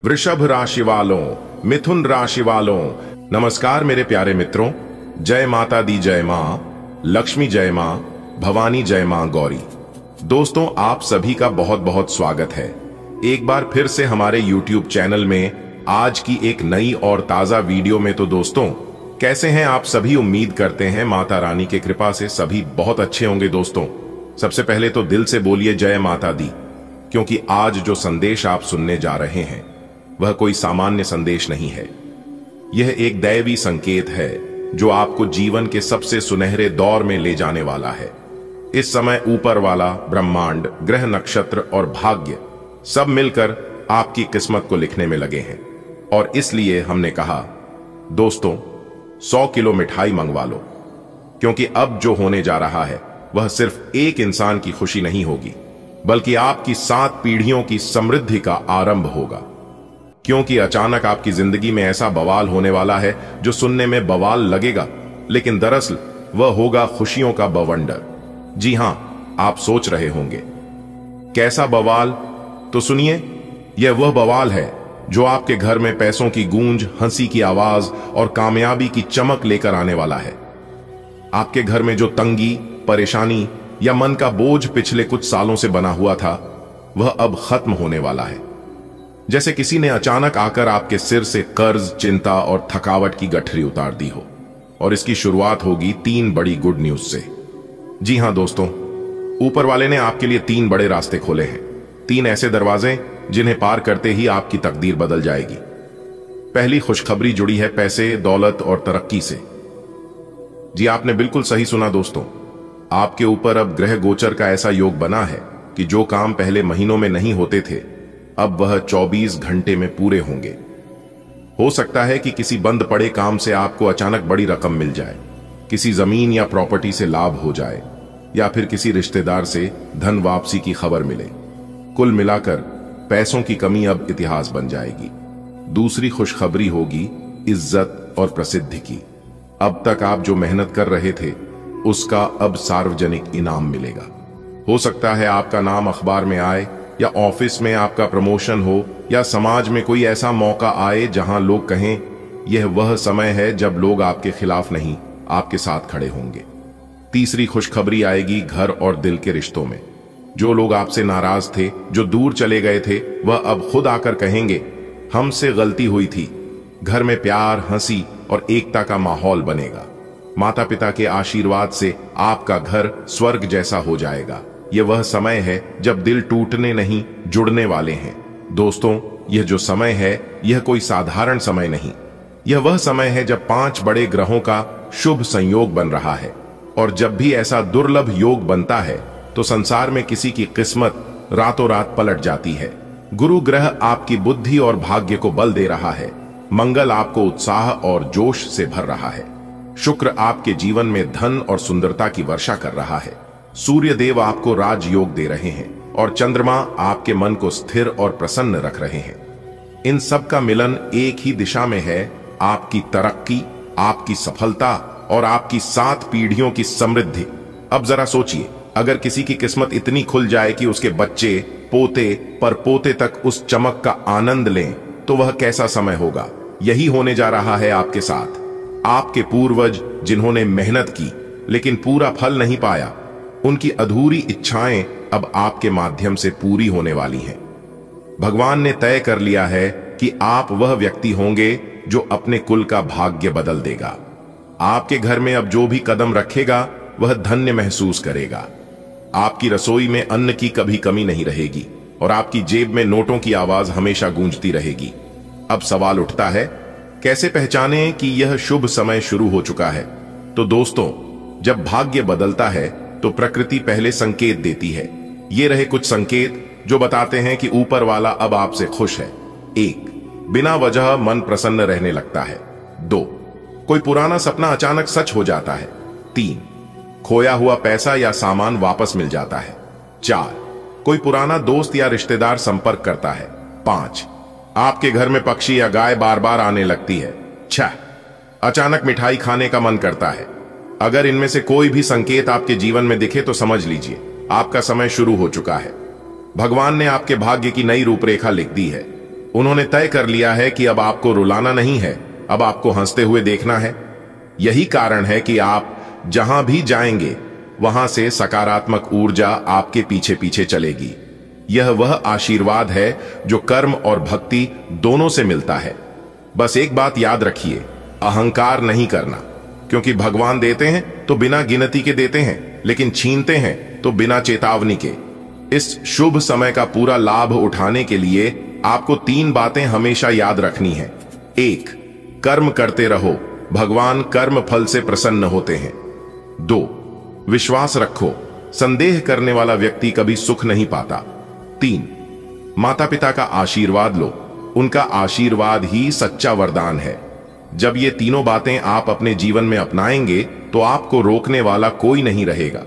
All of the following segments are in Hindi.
वृषभ राशि वालों, मिथुन राशि वालों, नमस्कार मेरे प्यारे मित्रों। जय माता दी, जय मां लक्ष्मी, जय मां भवानी, जय मां गौरी। दोस्तों, आप सभी का बहुत बहुत स्वागत है एक बार फिर से हमारे YouTube चैनल में आज की एक नई और ताजा वीडियो में। तो दोस्तों, कैसे हैं आप सभी? उम्मीद करते हैं माता रानी के कृपा से सभी बहुत अच्छे होंगे। दोस्तों, सबसे पहले तो दिल से बोलिए जय माता दी, क्योंकि आज जो संदेश आप सुनने जा रहे हैं वह कोई सामान्य संदेश नहीं है। यह एक दैवी संकेत है जो आपको जीवन के सबसे सुनहरे दौर में ले जाने वाला है। इस समय ऊपर वाला ब्रह्मांड, ग्रह, नक्षत्र और भाग्य सब मिलकर आपकी किस्मत को लिखने में लगे हैं। और इसलिए हमने कहा, दोस्तों 100 किलो मिठाई मंगवा लो, क्योंकि अब जो होने जा रहा है वह सिर्फ एक इंसान की खुशी नहीं होगी, बल्कि आपकी 7 पीढ़ियों की समृद्धि का आरंभ होगा। क्योंकि अचानक आपकी जिंदगी में ऐसा बवाल होने वाला है जो सुनने में बवाल लगेगा, लेकिन दरअसल वह होगा खुशियों का बवंडर। जी हां, आप सोच रहे होंगे कैसा बवाल? तो सुनिए, यह वह बवाल है जो आपके घर में पैसों की गूंज, हंसी की आवाज और कामयाबी की चमक लेकर आने वाला है। आपके घर में जो तंगी, परेशानी या मन का बोझ पिछले कुछ सालों से बना हुआ था, वह अब खत्म होने वाला है। जैसे किसी ने अचानक आकर आपके सिर से कर्ज, चिंता और थकावट की गठरी उतार दी हो। और इसकी शुरुआत होगी 3 बड़ी गुड न्यूज से। जी हां दोस्तों, ऊपर वाले ने आपके लिए 3 बड़े रास्ते खोले हैं। 3 ऐसे दरवाजे जिन्हें पार करते ही आपकी तकदीर बदल जाएगी। पहली खुशखबरी जुड़ी है पैसे, दौलत और तरक्की से। जी, आपने बिल्कुल सही सुना दोस्तों। आपके ऊपर अब ग्रह गोचर का ऐसा योग बना है कि जो काम पहले महीनों में नहीं होते थे, अब वह 24 घंटे में पूरे होंगे। हो सकता है कि किसी बंद पड़े काम से आपको अचानक बड़ी रकम मिल जाए, किसी जमीन या प्रॉपर्टी से लाभ हो जाए, या फिर किसी रिश्तेदार से धन वापसी की खबर मिले। कुल मिलाकर पैसों की कमी अब इतिहास बन जाएगी। दूसरी खुशखबरी होगी इज्जत और प्रसिद्धि की। अब तक आप जो मेहनत कर रहे थे उसका अब सार्वजनिक इनाम मिलेगा। हो सकता है आपका नाम अखबार में आए, या ऑफिस में आपका प्रमोशन हो, या समाज में कोई ऐसा मौका आए जहां लोग कहें, यह वह समय है जब लोग आपके खिलाफ नहीं, आपके साथ खड़े होंगे। तीसरी खुशखबरी आएगी घर और दिल के रिश्तों में। जो लोग आपसे नाराज थे, जो दूर चले गए थे, वह अब खुद आकर कहेंगे, हमसे गलती हुई थी। घर में प्यार, हंसी और एकता का माहौल बनेगा। माता पिता के आशीर्वाद से आपका घर स्वर्ग जैसा हो जाएगा। यह वह समय है जब दिल टूटने नहीं, जुड़ने वाले हैं। दोस्तों, यह जो समय है यह कोई साधारण समय नहीं। यह वह समय है जब 5 बड़े ग्रहों का शुभ संयोग बन रहा है। और जब भी ऐसा दुर्लभ योग बनता है तो संसार में किसी की किस्मत रातों रात पलट जाती है। गुरु ग्रह आपकी बुद्धि और भाग्य को बल दे रहा है। मंगल आपको उत्साह और जोश से भर रहा है। शुक्र आपके जीवन में धन और सुंदरता की वर्षा कर रहा है। सूर्य देव आपको राजयोग दे रहे हैं और चंद्रमा आपके मन को स्थिर और प्रसन्न रख रहे हैं। इन सब का मिलन एक ही दिशा में है, आपकी तरक्की, आपकी सफलता और आपकी 7 पीढ़ियों की समृद्धि। अब जरा सोचिए, अगर किसी की किस्मत इतनी खुल जाए कि उसके बच्चे, पोते, परपोते तक उस चमक का आनंद लें, तो वह कैसा समय होगा। यही होने जा रहा है आपके साथ। आपके पूर्वज जिन्होंने मेहनत की लेकिन पूरा फल नहीं पाया, उनकी अधूरी इच्छाएं अब आपके माध्यम से पूरी होने वाली हैं। भगवान ने तय कर लिया है कि आप वह व्यक्ति होंगे जो अपने कुल का भाग्य बदल देगा। आपके घर में अब जो भी कदम रखेगा वह धन्य महसूस करेगा। आपकी रसोई में अन्न की कभी कमी नहीं रहेगी और आपकी जेब में नोटों की आवाज हमेशा गूंजती रहेगी। अब सवाल उठता है, कैसे पहचानें कि यह शुभ समय शुरू हो चुका है? तो दोस्तों, जब भाग्य बदलता है तो प्रकृति पहले संकेत देती है। ये रहे कुछ संकेत जो बताते हैं कि ऊपर वाला अब आपसे खुश है। 1. बिना वजह मन प्रसन्न रहने लगता है। 2. कोई पुराना सपना अचानक सच हो जाता है। 3. खोया हुआ पैसा या सामान वापस मिल जाता है। 4. कोई पुराना दोस्त या रिश्तेदार संपर्क करता है। 5. आपके घर में पक्षी या गाय बार बार आने लगती है। 6. अचानक मिठाई खाने का मन करता है। अगर इनमें से कोई भी संकेत आपके जीवन में दिखे तो समझ लीजिए आपका समय शुरू हो चुका है। भगवान ने आपके भाग्य की नई रूपरेखा लिख दी है। उन्होंने तय कर लिया है कि अब आपको रुलाना नहीं है, अब आपको हंसते हुए देखना है। यही कारण है कि आप जहां भी जाएंगे वहां से सकारात्मक ऊर्जा आपके पीछे पीछे चलेगी। यह वह आशीर्वाद है जो कर्म और भक्ति दोनों से मिलता है। बस एक बात याद रखिए, अहंकार नहीं करना, क्योंकि भगवान देते हैं तो बिना गिनती के देते हैं, लेकिन छीनते हैं तो बिना चेतावनी के। इस शुभ समय का पूरा लाभ उठाने के लिए आपको 3 बातें हमेशा याद रखनी है। 1, कर्म करते रहो, भगवान कर्म फल से प्रसन्न होते हैं। 2, विश्वास रखो, संदेह करने वाला व्यक्ति कभी सुख नहीं पाता। 3, माता पिता का आशीर्वाद लो, उनका आशीर्वाद ही सच्चा वरदान है। जब ये तीनों बातें आप अपने जीवन में अपनाएंगे तो आपको रोकने वाला कोई नहीं रहेगा।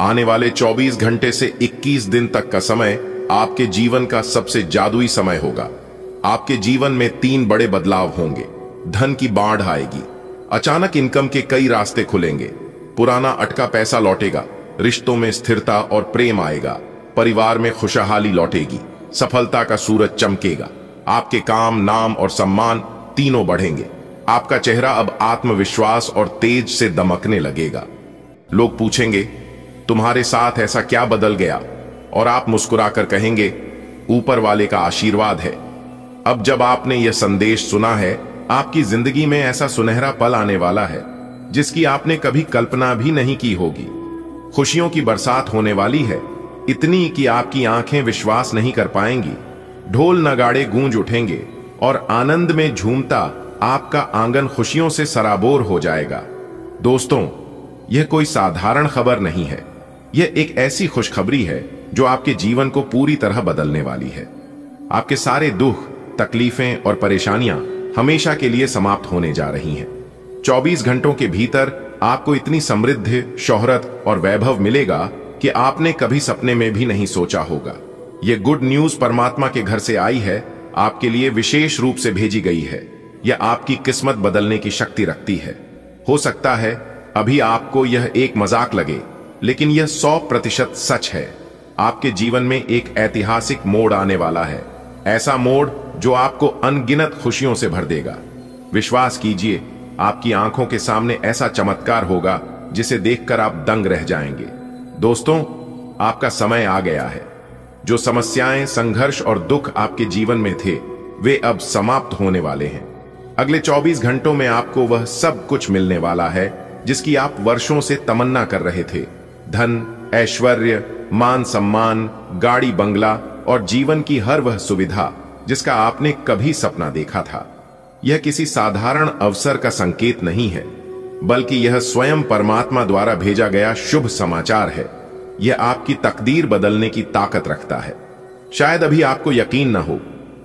आने वाले 24 घंटे से 21 दिन तक का समय आपके जीवन का सबसे जादुई समय होगा। आपके जीवन में 3 बड़े बदलाव होंगे। धन की बाढ़ आएगी, अचानक इनकम के कई रास्ते खुलेंगे, पुराना अटका पैसा लौटेगा, रिश्तों में स्थिरता और प्रेम आएगा, परिवार में खुशहाली लौटेगी, सफलता का सूरज चमकेगा, आपके काम, नाम और सम्मान तीनों बढ़ेंगे। आपका चेहरा अब आत्मविश्वास और तेज से दमकने लगेगा। लोग पूछेंगे, तुम्हारे साथ ऐसा क्या बदल गया? और आप मुस्कुराकर कहेंगे, ऊपर वाले का आशीर्वाद है। अब जब आपने यह संदेश सुना है, आपकी जिंदगी में ऐसा सुनहरा पल आने वाला है जिसकी आपने कभी कल्पना भी नहीं की होगी। खुशियों की बरसात होने वाली है, इतनी कि आपकी आंखें विश्वास नहीं कर पाएंगी। ढोल नगाड़े गूंज उठेंगे और आनंद में झूमता आपका आंगन खुशियों से सराबोर हो जाएगा। दोस्तों, यह कोई साधारण खबर नहीं है, यह एक ऐसी खुशखबरी है जो आपके जीवन को पूरी तरह बदलने वाली है। आपके सारे दुख, तकलीफें और परेशानियां हमेशा के लिए समाप्त होने जा रही हैं। 24 घंटों के भीतर आपको इतनी समृद्धि, शोहरत और वैभव मिलेगा कि आपने कभी सपने में भी नहीं सोचा होगा। यह गुड न्यूज परमात्मा के घर से आई है, आपके लिए विशेष रूप से भेजी गई है। यह आपकी किस्मत बदलने की शक्ति रखती है। हो सकता है अभी आपको यह एक मजाक लगे, लेकिन यह 100% सच है। आपके जीवन में एक ऐतिहासिक मोड़ आने वाला है, ऐसा मोड़ जो आपको अनगिनत खुशियों से भर देगा। विश्वास कीजिए, आपकी आंखों के सामने ऐसा चमत्कार होगा जिसे देखकर आप दंग रह जाएंगे। दोस्तों, आपका समय आ गया है। जो समस्याएं, संघर्ष और दुख आपके जीवन में थे, वे अब समाप्त होने वाले हैं। अगले 24 घंटों में आपको वह सब कुछ मिलने वाला है जिसकी आप वर्षों से तमन्ना कर रहे थे। धन, ऐश्वर्य, मान सम्मान, गाड़ी बंगला और जीवन की हर वह सुविधा जिसका आपने कभी सपना देखा था। यह किसी साधारण अवसर का संकेत नहीं है, बल्कि यह स्वयं परमात्मा द्वारा भेजा गया शुभ समाचार है। यह आपकी तकदीर बदलने की ताकत रखता है। शायद अभी आपको यकीन न हो,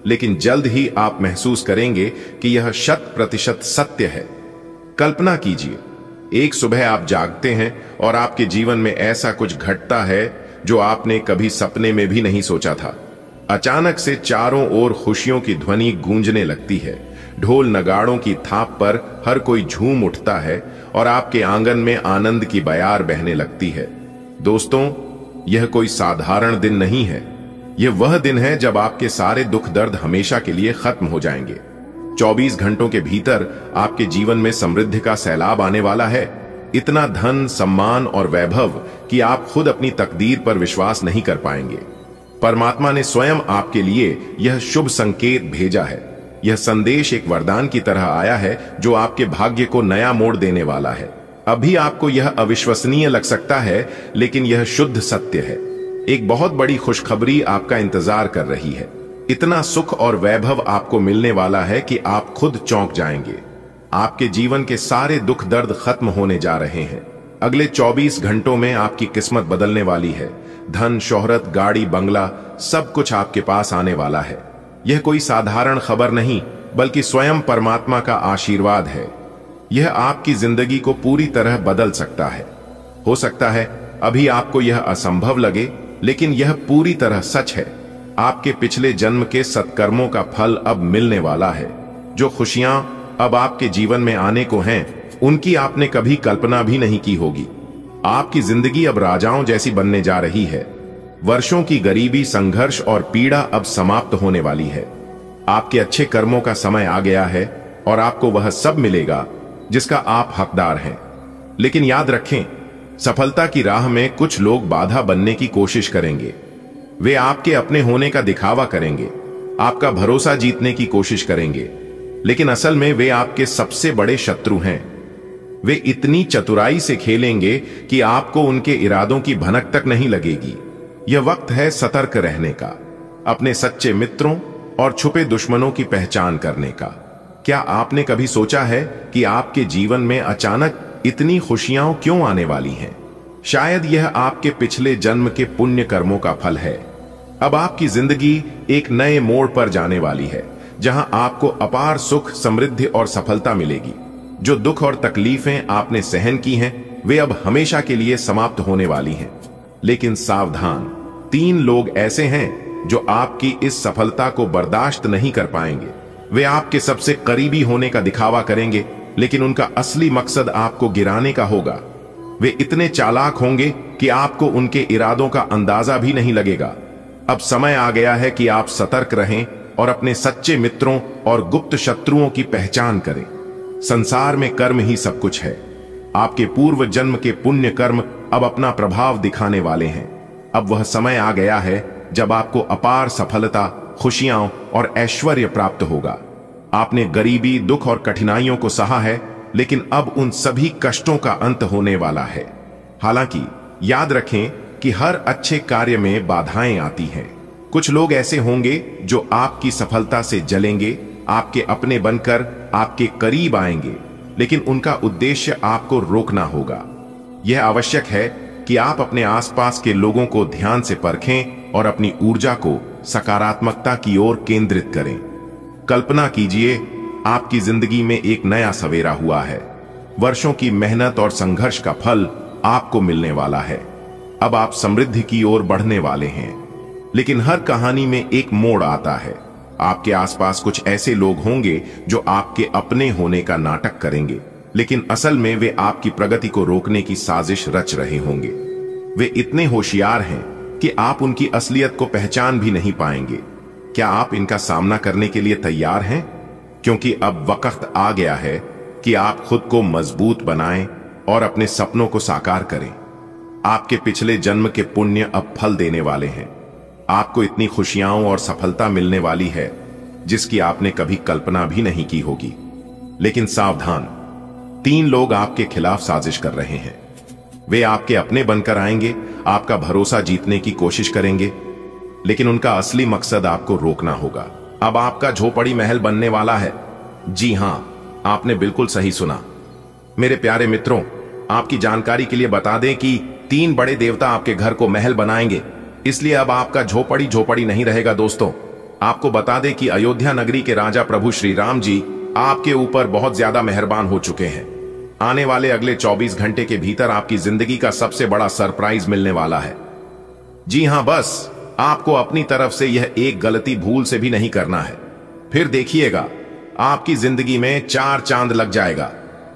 लेकिन जल्द ही आप महसूस करेंगे कि यह 100% सत्य है। कल्पना कीजिए, एक सुबह आप जागते हैं और आपके जीवन में ऐसा कुछ घटता है जो आपने कभी सपने में भी नहीं सोचा था। अचानक से चारों ओर खुशियों की ध्वनि गूंजने लगती है, ढोल नगाड़ों की थाप पर हर कोई झूम उठता है और आपके आंगन में आनंद की बयार बहने लगती है। दोस्तों, यह कोई साधारण दिन नहीं है, यह वह दिन है जब आपके सारे दुख दर्द हमेशा के लिए खत्म हो जाएंगे। 24 घंटों के भीतर आपके जीवन में समृद्धि का सैलाब आने वाला है। इतना धन, सम्मान और वैभव कि आप खुद अपनी तकदीर पर विश्वास नहीं कर पाएंगे। परमात्मा ने स्वयं आपके लिए यह शुभ संकेत भेजा है। यह संदेश एक वरदान की तरह आया है जो आपके भाग्य को नया मोड़ देने वाला है। अभी आपको यह अविश्वसनीय लग सकता है, लेकिन यह शुद्ध सत्य है। एक बहुत बड़ी खुशखबरी आपका इंतजार कर रही है। इतना सुख और वैभव आपको मिलने वाला है कि आप खुद चौंक जाएंगे। आपके जीवन के सारे दुख दर्द खत्म होने जा रहे हैं। अगले 24 घंटों में आपकी किस्मत बदलने वाली है। धन, शोहरत, गाड़ी, बंगला, सब कुछ आपके पास आने वाला है। यह कोई साधारण खबर नहीं, बल्कि स्वयं परमात्मा का आशीर्वाद है। यह आपकी जिंदगी को पूरी तरह बदल सकता है। हो सकता है अभी आपको यह असंभव लगे, लेकिन यह पूरी तरह सच है। आपके पिछले जन्म के सत्कर्मों का फल अब मिलने वाला है। जो खुशियां अब आपके जीवन में आने को हैं, उनकी आपने कभी कल्पना भी नहीं की होगी। आपकी जिंदगी अब राजाओं जैसी बनने जा रही है। वर्षों की गरीबी, संघर्ष और पीड़ा अब समाप्त होने वाली है। आपके अच्छे कर्मों का समय आ गया है और आपको वह सब मिलेगा जिसका आप हकदार हैं। लेकिन याद रखें, सफलता की राह में कुछ लोग बाधा बनने की कोशिश करेंगे। वे आपके अपने होने का दिखावा करेंगे, आपका भरोसा जीतने की कोशिश करेंगे, लेकिन असल में वे आपके सबसे बड़े शत्रु हैं। वे इतनी चतुराई से खेलेंगे कि आपको उनके इरादों की भनक तक नहीं लगेगी। यह वक्त है सतर्क रहने का, अपने सच्चे मित्रों और छुपे दुश्मनों की पहचान करने का। क्या आपने कभी सोचा है कि आपके जीवन में अचानक इतनी खुशियां क्यों आने वाली हैं? शायद यह आपके पिछले जन्म के पुण्य कर्मों का फल है। अब आपकी जिंदगी एक नए मोड़ पर जाने वाली है, जहां आपको अपार सुख, समृद्धि और सफलता मिलेगी। जो दुख और तकलीफें आपने सहन की हैं, वे अब हमेशा के लिए समाप्त होने वाली हैं। लेकिन सावधान, 3 लोग ऐसे हैं जो आपकी इस सफलता को बर्दाश्त नहीं कर पाएंगे। वे आपके सबसे करीबी होने का दिखावा करेंगे, लेकिन उनका असली मकसद आपको गिराने का होगा। वे इतने चालाक होंगे कि आपको उनके इरादों का अंदाजा भी नहीं लगेगा। अब समय आ गया है कि आप सतर्क रहें और अपने सच्चे मित्रों और गुप्त शत्रुओं की पहचान करें। संसार में कर्म ही सब कुछ है। आपके पूर्व जन्म के पुण्य कर्म अब अपना प्रभाव दिखाने वाले हैं। अब वह समय आ गया है जब आपको अपार सफलता, खुशियां और ऐश्वर्य प्राप्त होगा। आपने गरीबी, दुख और कठिनाइयों को सहा है, लेकिन अब उन सभी कष्टों का अंत होने वाला है। हालांकि याद रखें कि हर अच्छे कार्य में बाधाएं आती हैं। कुछ लोग ऐसे होंगे जो आपकी सफलता से जलेंगे, आपके अपने बनकर आपके करीब आएंगे, लेकिन उनका उद्देश्य आपको रोकना होगा। यह आवश्यक है कि आप अपने आसपास के लोगों को ध्यान से परखें और अपनी ऊर्जा को सकारात्मकता की ओर केंद्रित करें। कल्पना कीजिए, आपकी जिंदगी में एक नया सवेरा हुआ है। वर्षों की मेहनत और संघर्ष का फल आपको मिलने वाला है। अब आप समृद्धि की ओर बढ़ने वाले हैं। लेकिन हर कहानी में एक मोड़ आता है। आपके आसपास कुछ ऐसे लोग होंगे जो आपके अपने होने का नाटक करेंगे, लेकिन असल में वे आपकी प्रगति को रोकने की साजिश रच रहे होंगे। वे इतने होशियार हैं कि आप उनकी असलियत को पहचान भी नहीं पाएंगे। क्या आप इनका सामना करने के लिए तैयार हैं? क्योंकि अब वक्त आ गया है कि आप खुद को मजबूत बनाएं और अपने सपनों को साकार करें। आपके पिछले जन्म के पुण्य अब फल देने वाले हैं। आपको इतनी खुशियां और सफलता मिलने वाली है जिसकी आपने कभी कल्पना भी नहीं की होगी। लेकिन सावधान, 3 लोग आपके खिलाफ साजिश कर रहे हैं। वे आपके अपने बनकर आएंगे, आपका भरोसा जीतने की कोशिश करेंगे, लेकिन उनका असली मकसद आपको रोकना होगा। अब आपका झोपड़ी महल बनने वाला है। जी हां, आपने बिल्कुल सही सुना। मेरे प्यारे मित्रों, आपकी जानकारी के लिए बता दें कि 3 बड़े देवता आपके घर को महल बनाएंगे, इसलिए अब आपका झोपड़ी नहीं रहेगा। दोस्तों, आपको बता दें कि अयोध्या नगरी के राजा प्रभु श्री राम जी आपके ऊपर बहुत ज्यादा मेहरबान हो चुके हैं। आने वाले अगले 24 घंटे के भीतर आपकी जिंदगी का सबसे बड़ा सरप्राइज मिलने वाला है। जी हां, बस आपको अपनी तरफ से यह एक गलती भूल से भी नहीं करना है। फिर देखिएगा, आपकी जिंदगी में 4 चांद लग जाएगा।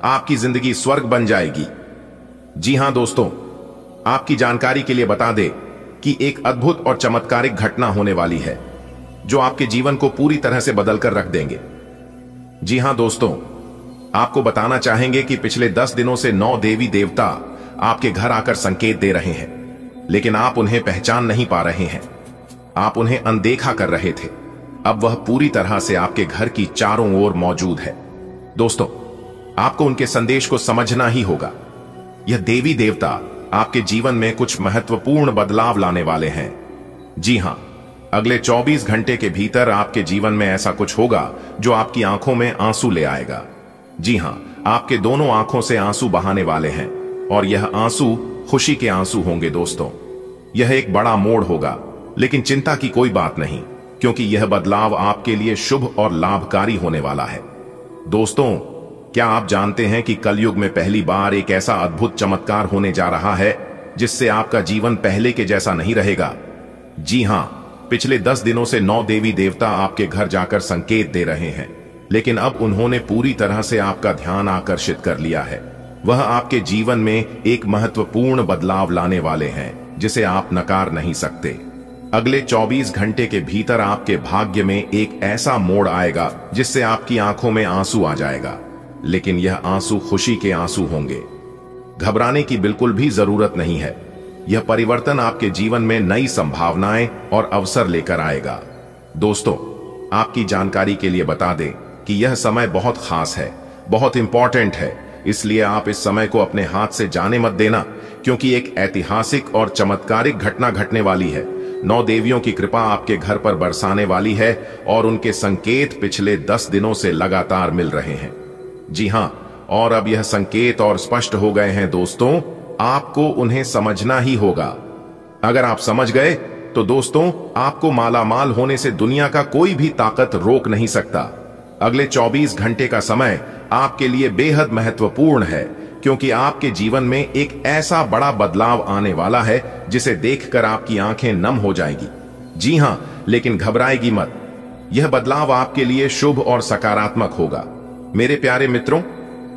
आपकी जिंदगी स्वर्ग बन जाएगी। जी हां दोस्तों, आपकी जानकारी के लिए बता दें कि एक अद्भुत और चमत्कारिक घटना होने वाली है जो आपके जीवन को पूरी तरह से बदलकर रख देंगे। जी हां दोस्तों, आपको बताना चाहेंगे कि पिछले 10 दिनों से 9 देवी देवता आपके घर आकर संकेत दे रहे हैं, लेकिन आप उन्हें पहचान नहीं पा रहे हैं। आप उन्हें अनदेखा कर रहे थे। अब वह पूरी तरह से आपके घर की चारों ओर मौजूद है। दोस्तों, आपको उनके संदेश को समझना ही होगा। यह देवी देवता आपके जीवन में कुछ महत्वपूर्ण बदलाव लाने वाले हैं। जी हां, अगले 24 घंटे के भीतर आपके जीवन में ऐसा कुछ होगा जो आपकी आंखों में आंसू ले आएगा। जी हां, आपके दोनों आंखों से आंसू बहाने वाले हैं और यह आंसू खुशी के आंसू होंगे। दोस्तों, यह एक बड़ा मोड़ होगा, लेकिन चिंता की कोई बात नहीं, क्योंकि यह बदलाव आपके लिए शुभ और लाभकारी होने वाला है। दोस्तों, क्या आप जानते हैं कि कलयुग में पहली बार एक ऐसा अद्भुत चमत्कार होने जा रहा है जिससे आपका जीवन पहले के जैसा नहीं रहेगा? जी हां, पिछले 10 दिनों से 9 देवी देवता आपके घर जाकर संकेत दे रहे हैं, लेकिन अब उन्होंने पूरी तरह से आपका ध्यान आकर्षित कर लिया है। वह आपके जीवन में एक महत्वपूर्ण बदलाव लाने वाले हैं जिसे आप नकार नहीं सकते। अगले 24 घंटे के भीतर आपके भाग्य में एक ऐसा मोड़ आएगा जिससे आपकी आंखों में आंसू आ जाएगा, लेकिन यह आंसू खुशी के आंसू होंगे। घबराने की बिल्कुल भी जरूरत नहीं है। यह परिवर्तन आपके जीवन में नई संभावनाएं और अवसर लेकर आएगा। दोस्तों, आपकी जानकारी के लिए बता दें कि यह समय बहुत खास है, बहुत इंपॉर्टेंट है, इसलिए आप इस समय को अपने हाथ से जाने मत देना, क्योंकि एक ऐतिहासिक और चमत्कारिक घटना घटने वाली है। 9 देवियों की कृपा आपके घर पर बरसाने वाली है और उनके संकेत पिछले 10 दिनों से लगातार मिल रहे हैं। जी हां, और अब यह संकेत और स्पष्ट हो गए हैं दोस्तों, आपको उन्हें समझना ही होगा। अगर आप समझ गए तो दोस्तों, आपको मालामाल होने से दुनिया का कोई भी ताकत रोक नहीं सकता। अगले 24 घंटे का समय आपके लिए बेहद महत्वपूर्ण है, क्योंकि आपके जीवन में एक ऐसा बड़ा बदलाव आने वाला है जिसे देखकर आपकी आंखें नम हो जाएगी। जी हां, लेकिन घबराएगी मत। यह बदलाव आपके लिए शुभ और सकारात्मक होगा। मेरे प्यारे मित्रों,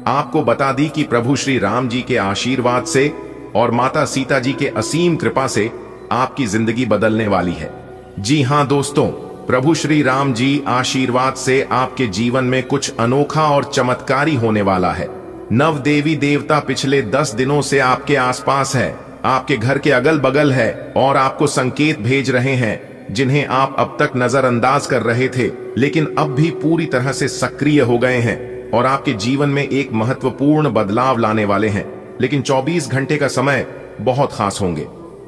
आपको बता दी कि प्रभु श्री राम जी के आशीर्वाद से और माता सीता जी के असीम कृपा से आपकी जिंदगी बदलने वाली है। जी हां दोस्तों, प्रभु श्री राम जी आशीर्वाद से आपके जीवन में कुछ अनोखा और चमत्कारी होने वाला है। नव देवी देवता पिछले 10 दिनों से आपके आसपास है, आपके घर के अगल बगल है और आपको संकेत भेज रहे हैं जिन्हें आप अब तक नजरअंदाज कर रहे थे, लेकिन अब भी पूरी तरह से सक्रिय हो गए हैं और आपके जीवन में एक महत्वपूर्ण बदलाव लाने वाले हैं। लेकिन 24 घंटे का समय बहुत खास होंगे।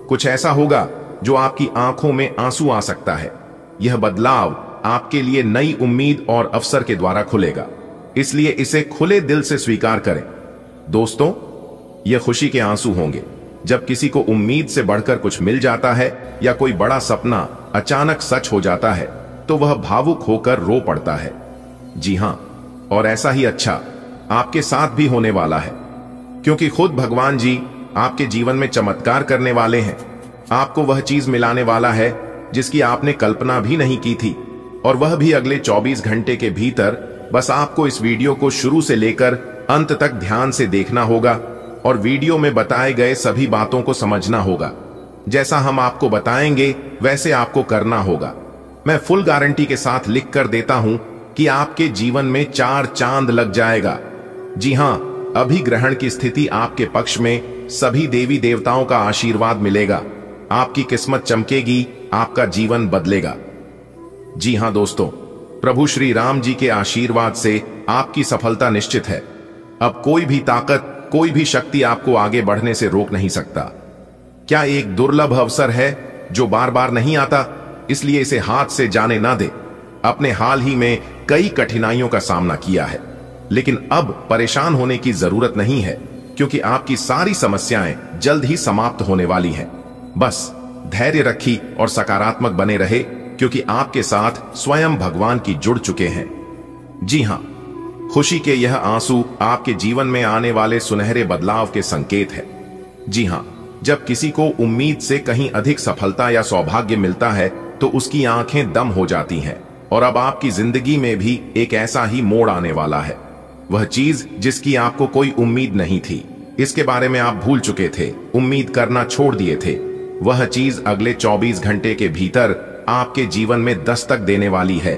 कुछ ऐसा होगा जो आपकी आंखों में आंसू आ सकता है। यह बदलाव आपके लिए नई उम्मीद और अवसर के द्वारा खुलेगा, इसलिए इसे खुले दिल से स्वीकार करें। दोस्तों, यह खुशी के आंसू होंगे। जब किसी को उम्मीद से बढ़कर कुछ मिल जाता है या कोई बड़ा सपना अचानक सच हो जाता है तो वह भावुक होकर रो पड़ता है। जी हां, और ऐसा ही अच्छा आपके साथ भी होने वाला है, क्योंकि खुद भगवान जी आपके जीवन में चमत्कार करने वाले हैं। आपको वह चीज मिलाने वाला है जिसकी आपने कल्पना भी नहीं की थी, और वह भी अगले 24 घंटे के भीतर। बस आपको इस वीडियो को शुरू से लेकर अंत तक ध्यान से देखना होगा और वीडियो में बताए गए सभी बातों को समझना होगा। जैसा हम आपको बताएंगे वैसे आपको करना होगा। मैं फुल गारंटी के साथ लिख कर देता हूं कि आपके जीवन में 4 चांद लग जाएगा। जी हां, अभी ग्रहण की स्थिति आपके पक्ष में, सभी देवी देवताओं का आशीर्वाद मिलेगा, आपकी किस्मत चमकेगी, आपका जीवन बदलेगा। जी हां दोस्तों, प्रभु श्री राम जी के आशीर्वाद से आपकी सफलता निश्चित है। अब कोई भी ताकत, कोई भी शक्ति आपको आगे बढ़ने से रोक नहीं सकता। क्या एक दुर्लभ अवसर है जो बार बार नहीं आता, इसलिए इसे हाथ से जाने ना दे। अपने हाल ही में कई कठिनाइयों का सामना किया है, लेकिन अब परेशान होने की जरूरत नहीं है, क्योंकि आपकी सारी समस्याएं जल्द ही समाप्त होने वाली हैं। बस धैर्य रखी और सकारात्मक बने रहे, क्योंकि आपके साथ स्वयं भगवान की जुड़ चुके हैं। जी हां, खुशी के यह आंसू आपके जीवन में आने वाले सुनहरे बदलाव के संकेत है। जी हां, जब किसी को उम्मीद से कहीं अधिक सफलता या सौभाग्य मिलता है तो उसकी आंखें दम हो जाती हैं, और अब आपकी जिंदगी में भी एक ऐसा ही मोड़ आने वाला है। वह चीज जिसकी आपको कोई उम्मीद नहीं थी, इसके बारे में आप भूल चुके थे, उम्मीद करना छोड़ दिए थे, वह चीज अगले 24 घंटे के भीतर आपके जीवन में दस्तक देने वाली है।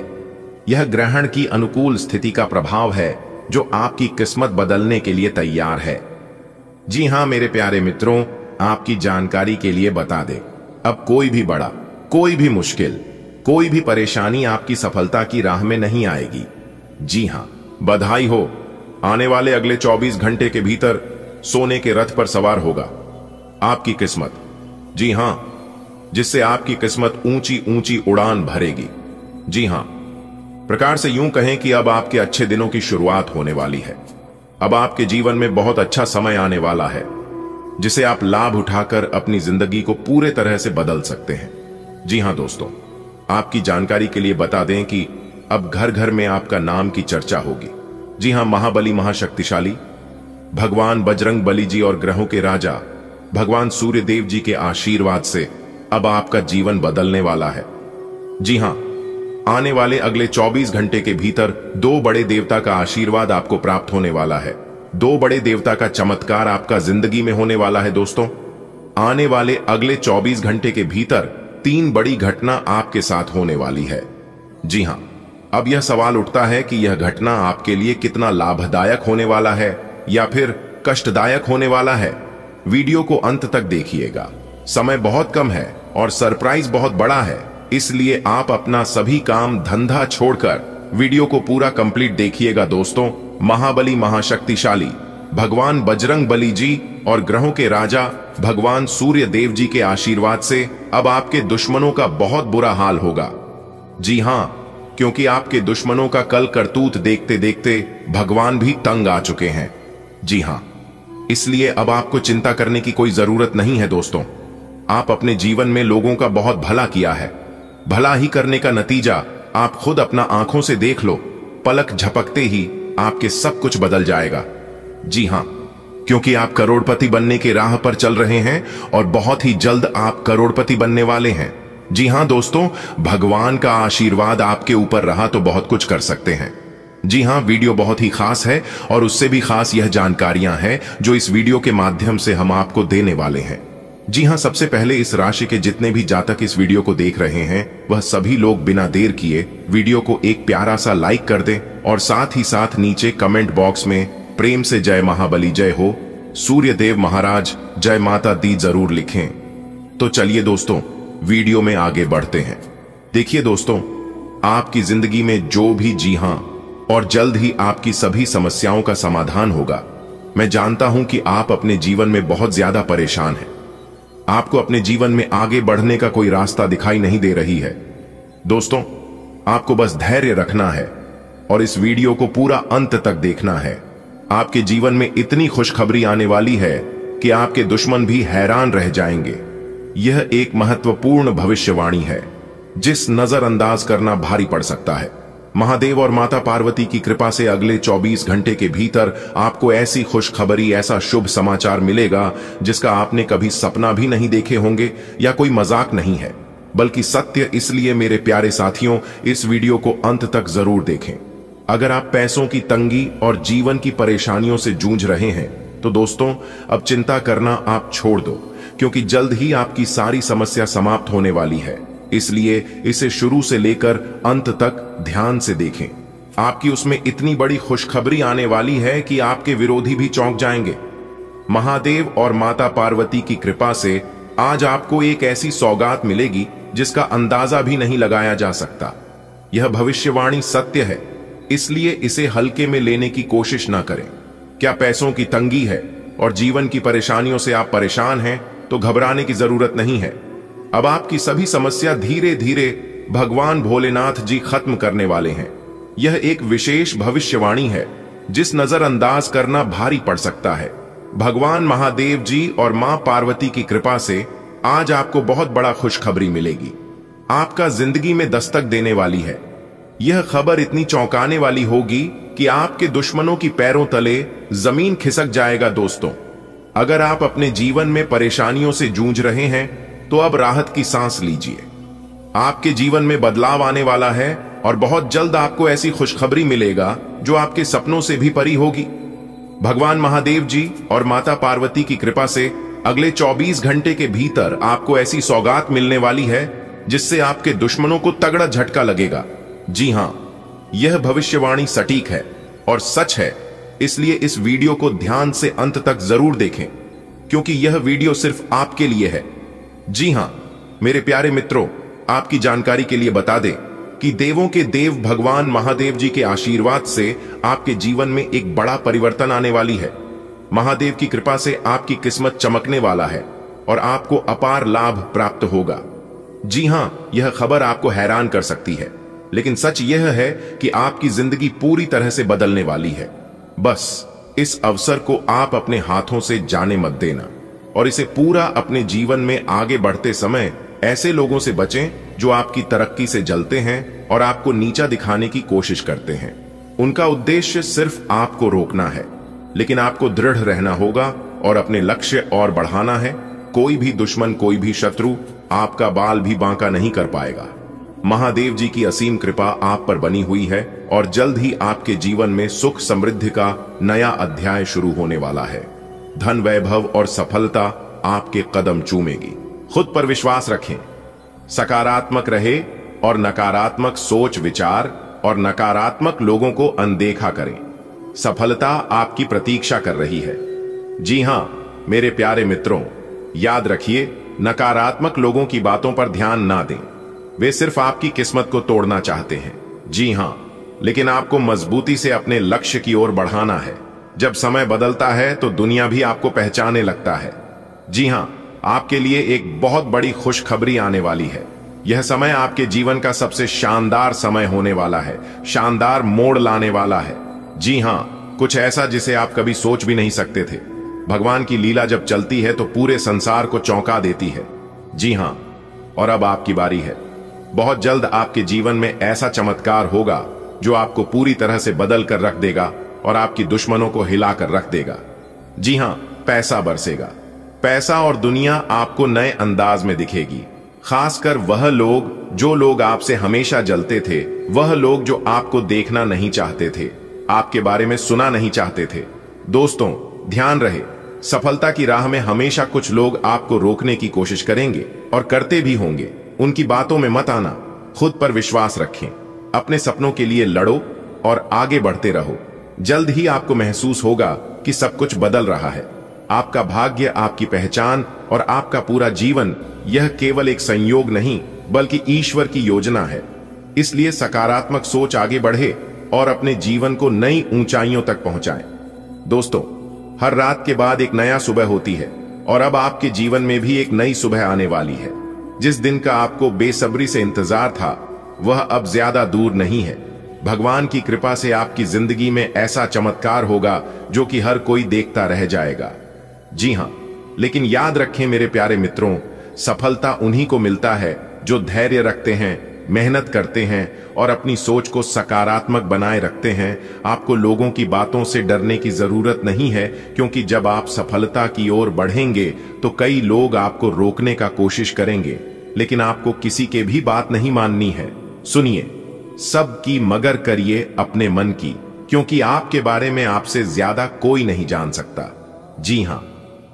यह ग्रहण की अनुकूल स्थिति का प्रभाव है जो आपकी किस्मत बदलने के लिए तैयार है। जी हां मेरे प्यारे मित्रों, आपकी जानकारी के लिए बता दें, अब कोई भी बड़ा, कोई भी मुश्किल, कोई भी परेशानी आपकी सफलता की राह में नहीं आएगी। जी हां, बधाई हो, आने वाले अगले 24 घंटे के भीतर सोने के रथ पर सवार होगा आपकी किस्मत। जी हां, जिससे आपकी किस्मत ऊंची ऊंची उड़ान भरेगी। जी हां, प्रकार से यूं कहें कि अब आपके अच्छे दिनों की शुरुआत होने वाली है। अब आपके जीवन में बहुत अच्छा समय आने वाला है, जिसे आप लाभ उठाकर अपनी जिंदगी को पूरे तरह से बदल सकते हैं। जी हां दोस्तों, आपकी जानकारी के लिए बता दें कि अब घर घर में आपका नाम की चर्चा होगी। जी हां, महाबली महाशक्तिशाली भगवान बजरंग बली जी और ग्रहों के राजा भगवान सूर्य देव जी के आशीर्वाद से अब आपका जीवन बदलने वाला है। जी हां, आने वाले अगले 24 घंटे के भीतर 2 बड़े देवता का आशीर्वाद आपको प्राप्त होने वाला है। 2 बड़े देवता का चमत्कार आपका जिंदगी में होने वाला है। दोस्तों, आने वाले अगले 24 घंटे के भीतर 3 बड़ी घटना आपके साथ होने वाली है। जी हां, अब यह सवाल उठता है कि यह घटना आपके लिए कितना लाभदायक होने वाला है या फिर कष्टदायक होने वाला है। वीडियो को अंत तक देखिएगा। समय बहुत कम है और सरप्राइज बहुत बड़ा है, इसलिए आप अपना सभी काम धंधा छोड़कर वीडियो को पूरा कंप्लीट देखिएगा। दोस्तों, महाबली महाशक्तिशाली भगवान बजरंग बली जी और ग्रहों के राजा भगवान सूर्य देव जी के आशीर्वाद से अब आपके दुश्मनों का बहुत बुरा हाल होगा। जी हां, क्योंकि आपके दुश्मनों का कल करतूत देखते देखते भगवान भी तंग आ चुके हैं। जी हां, इसलिए अब आपको चिंता करने की कोई जरूरत नहीं है। दोस्तों, आप अपने जीवन में लोगों का बहुत भला किया है। भला ही करने का नतीजा आप खुद अपना आंखों से देख लो। पलक झपकते ही आपके सब कुछ बदल जाएगा। जी हां, क्योंकि आप करोड़पति बनने के राह पर चल रहे हैं और बहुत ही जल्द आप करोड़पति बनने वाले हैं। जी हां दोस्तों, भगवान का आशीर्वाद आपके ऊपर रहा तो बहुत कुछ कर सकते हैं। जी हां, वीडियो बहुत ही खास है और उससे भी खास यह जानकारियां हैं जो इस वीडियो के माध्यम से हम आपको देने वाले हैं। जी हां, सबसे पहले इस राशि के जितने भी जातक इस वीडियो को देख रहे हैं, वह सभी लोग बिना देर किए वीडियो को एक प्यारा सा लाइक कर दें और साथ ही साथ नीचे कमेंट बॉक्स में प्रेम से जय महाबली जय हो, सूर्य देव महाराज जय माता दी जरूर लिखें। तो चलिए दोस्तों, वीडियो में आगे बढ़ते हैं। देखिए दोस्तों, आपकी जिंदगी में जो भी जी हां और जल्द ही आपकी सभी समस्याओं का समाधान होगा। मैं जानता हूं कि आप अपने जीवन में बहुत ज्यादा परेशान हैं। आपको अपने जीवन में आगे बढ़ने का कोई रास्ता दिखाई नहीं दे रही है। दोस्तों, आपको बस धैर्य रखना है और इस वीडियो को पूरा अंत तक देखना है। आपके जीवन में इतनी खुशखबरी आने वाली है कि आपके दुश्मन भी हैरान रह जाएंगे। यह एक महत्वपूर्ण भविष्यवाणी है जिस नजरअंदाज करना भारी पड़ सकता है। महादेव और माता पार्वती की कृपा से अगले 24 घंटे के भीतर आपको ऐसी खुशखबरी, ऐसा शुभ समाचार मिलेगा जिसका आपने कभी सपना भी नहीं देखे होंगे। या कोई मजाक नहीं है, बल्कि सत्य। इसलिए मेरे प्यारे साथियों, इस वीडियो को अंत तक जरूर देखें। अगर आप पैसों की तंगी और जीवन की परेशानियों से जूझ रहे हैं तो दोस्तों, अब चिंता करना आप छोड़ दो, क्योंकि जल्द ही आपकी सारी समस्या समाप्त होने वाली है। इसलिए इसे शुरू से लेकर अंत तक ध्यान से देखें। आपकी उसमें इतनी बड़ी खुशखबरी आने वाली है कि आपके विरोधी भी चौंक जाएंगे। महादेव और माता पार्वती की कृपा से आज आपको एक ऐसी सौगात मिलेगी जिसका अंदाजा भी नहीं लगाया जा सकता। यह भविष्यवाणी सत्य है, इसलिए इसे हल्के में लेने की कोशिश ना करें। क्या पैसों की तंगी है और जीवन की परेशानियों से आप परेशान हैं तो घबराने की जरूरत नहीं है। अब आपकी सभी समस्या धीरे धीरे भगवान भोलेनाथ जी खत्म करने वाले हैं। यह एक विशेष भविष्यवाणी है जिस नजरअंदाज करना भारी पड़ सकता है। भगवान महादेव जी और मां पार्वती की कृपा से आज आपको बहुत बड़ा खुशखबरी मिलेगी। आपका जिंदगी में दस्तक देने वाली है। यह खबर इतनी चौंकाने वाली होगी कि आपके दुश्मनों की पैरों तले जमीन खिसक जाएगा। दोस्तों, अगर आप अपने जीवन में परेशानियों से जूझ रहे हैं तो अब राहत की सांस लीजिए। आपके जीवन में बदलाव आने वाला है और बहुत जल्द आपको ऐसी खुशखबरी मिलेगा जो आपके सपनों से भी परी होगी। भगवान महादेव जी और माता पार्वती की कृपा से अगले 24 घंटे के भीतर आपको ऐसी सौगात मिलने वाली है जिससे आपके दुश्मनों को तगड़ा झटका लगेगा। जी हां, यह भविष्यवाणी सटीक है और सच है, इसलिए इस वीडियो को ध्यान से अंत तक जरूर देखें, क्योंकि यह वीडियो सिर्फ आपके लिए है। जी हां मेरे प्यारे मित्रों, आपकी जानकारी के लिए बता दें कि देवों के देव भगवान महादेव जी के आशीर्वाद से आपके जीवन में एक बड़ा परिवर्तन आने वाली है। महादेव की कृपा से आपकी किस्मत चमकने वाला है और आपको अपार लाभ प्राप्त होगा। जी हां, यह खबर आपको हैरान कर सकती है, लेकिन सच यह है कि आपकी जिंदगी पूरी तरह से बदलने वाली है। बस इस अवसर को आप अपने हाथों से जाने मत देना और इसे पूरा अपने जीवन में आगे बढ़ते समय ऐसे लोगों से बचें जो आपकी तरक्की से जलते हैं और आपको नीचा दिखाने की कोशिश करते हैं। उनका उद्देश्य सिर्फ आपको रोकना है, लेकिन आपको दृढ़ रहना होगा और अपने लक्ष्य और बढ़ाना है। कोई भी दुश्मन, कोई भी शत्रु आपका बाल भी बांका नहीं कर पाएगा। महादेव जी की असीम कृपा आप पर बनी हुई है और जल्द ही आपके जीवन में सुख समृद्धि का नया अध्याय शुरू होने वाला है। धन, वैभव और सफलता आपके कदम चूमेगी। खुद पर विश्वास रखें। सकारात्मक रहे और नकारात्मक सोच विचार और नकारात्मक लोगों को अनदेखा करें। सफलता आपकी प्रतीक्षा कर रही है। जी हां मेरे प्यारे मित्रों, याद रखिए, नकारात्मक लोगों की बातों पर ध्यान ना दें। वे सिर्फ आपकी किस्मत को तोड़ना चाहते हैं। जी हां, लेकिन आपको मजबूती से अपने लक्ष्य की ओर बढ़ाना है। जब समय बदलता है तो दुनिया भी आपको पहचानने लगता है। जी हां, आपके लिए एक बहुत बड़ी खुशखबरी आने वाली है। यह समय आपके जीवन का सबसे शानदार समय होने वाला है, शानदार मोड़ लाने वाला है। जी हां, कुछ ऐसा जिसे आप कभी सोच भी नहीं सकते थे। भगवान की लीला जब चलती है तो पूरे संसार को चौंका देती है। जी हां, और अब आपकी बारी है। बहुत जल्द आपके जीवन में ऐसा चमत्कार होगा जो आपको पूरी तरह से बदल कर रख देगा और आपकी दुश्मनों को हिलाकर रख देगा। जी हां, पैसा बरसेगा। पैसा और दुनिया आपको नए अंदाज में दिखेगी। खासकर वह लोग जो लोग आपसे हमेशा जलते थे, वह लोग जो आपको देखना नहीं चाहते थे, आपके बारे में सुना नहीं चाहते थे। दोस्तों, ध्यान रहे, सफलता की राह में हमेशा कुछ लोग आपको रोकने की कोशिश करेंगे और करते भी होंगे। उनकी बातों में मत आना। खुद पर विश्वास रखें, अपने सपनों के लिए लड़ो और आगे बढ़ते रहो। जल्द ही आपको महसूस होगा कि सब कुछ बदल रहा है। आपका भाग्य, आपकी पहचान और आपका पूरा जीवन यह केवल एक संयोग नहीं बल्कि ईश्वर की योजना है। इसलिए सकारात्मक सोच आगे बढ़े और अपने जीवन को नई ऊंचाइयों तक पहुंचाएं। दोस्तों, हर रात के बाद एक नया सुबह होती है और अब आपके जीवन में भी एक नई सुबह आने वाली है। जिस दिन का आपको बेसब्री से इंतजार था वह अब ज्यादा दूर नहीं है। भगवान की कृपा से आपकी जिंदगी में ऐसा चमत्कार होगा जो कि हर कोई देखता रह जाएगा। जी हां, लेकिन याद रखें मेरे प्यारे मित्रों, सफलता उन्हीं को मिलता है जो धैर्य रखते हैं, मेहनत करते हैं और अपनी सोच को सकारात्मक बनाए रखते हैं। आपको लोगों की बातों से डरने की जरूरत नहीं है, क्योंकि जब आप सफलता की ओर बढ़ेंगे तो कई लोग आपको रोकने का कोशिश करेंगे, लेकिन आपको किसी के भी बात नहीं माननी है। सुनिए, सबकी मगर करिए अपने मन की, क्योंकि आपके बारे में आपसे ज्यादा कोई नहीं जान सकता। जी हां,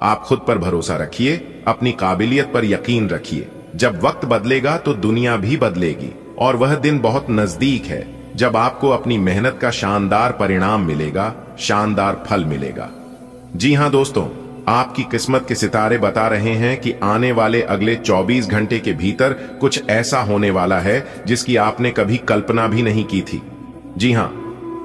आप खुद पर भरोसा रखिए, अपनी काबिलियत पर यकीन रखिए। जब वक्त बदलेगा तो दुनिया भी बदलेगी और वह दिन बहुत नजदीक है जब आपको अपनी मेहनत का शानदार परिणाम मिलेगा, शानदार फल मिलेगा। जी हां दोस्तों, आपकी किस्मत के सितारे बता रहे हैं कि आने वाले अगले 24 घंटे के भीतर कुछ ऐसा होने वाला है जिसकी आपने कभी कल्पना भी नहीं की थी। जी हां,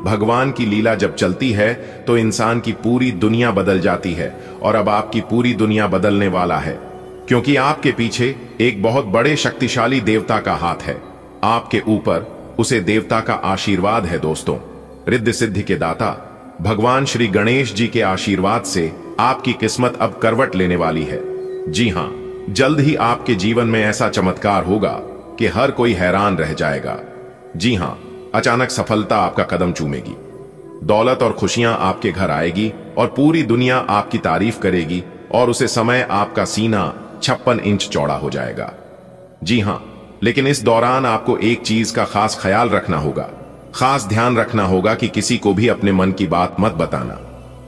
भगवान की लीला जब चलती है तो इंसान की पूरी दुनिया बदल जाती है और अब आपकी पूरी दुनिया बदलने वाला है, क्योंकि आपके पीछे एक बहुत बड़े शक्तिशाली देवता का हाथ है। आपके ऊपर उसे देवता का आशीर्वाद है। दोस्तों, रिद्धि सिद्धि के दाता भगवान श्री गणेश जी के आशीर्वाद से आपकी किस्मत अब करवट लेने वाली है। जी हां, जल्द ही आपके जीवन में ऐसा चमत्कार होगा कि हर कोई हैरान रह जाएगा। जी हां, अचानक सफलता आपका कदम चूमेगी, दौलत और खुशियां आपके घर आएगी और पूरी दुनिया आपकी तारीफ करेगी और उसे समय आपका सीना 56 इंच चौड़ा हो जाएगा। जी हां, लेकिन इस दौरान आपको एक चीज का खास ख्याल रखना होगा, खास ध्यान रखना होगा कि किसी को भी अपने मन की बात मत बताना,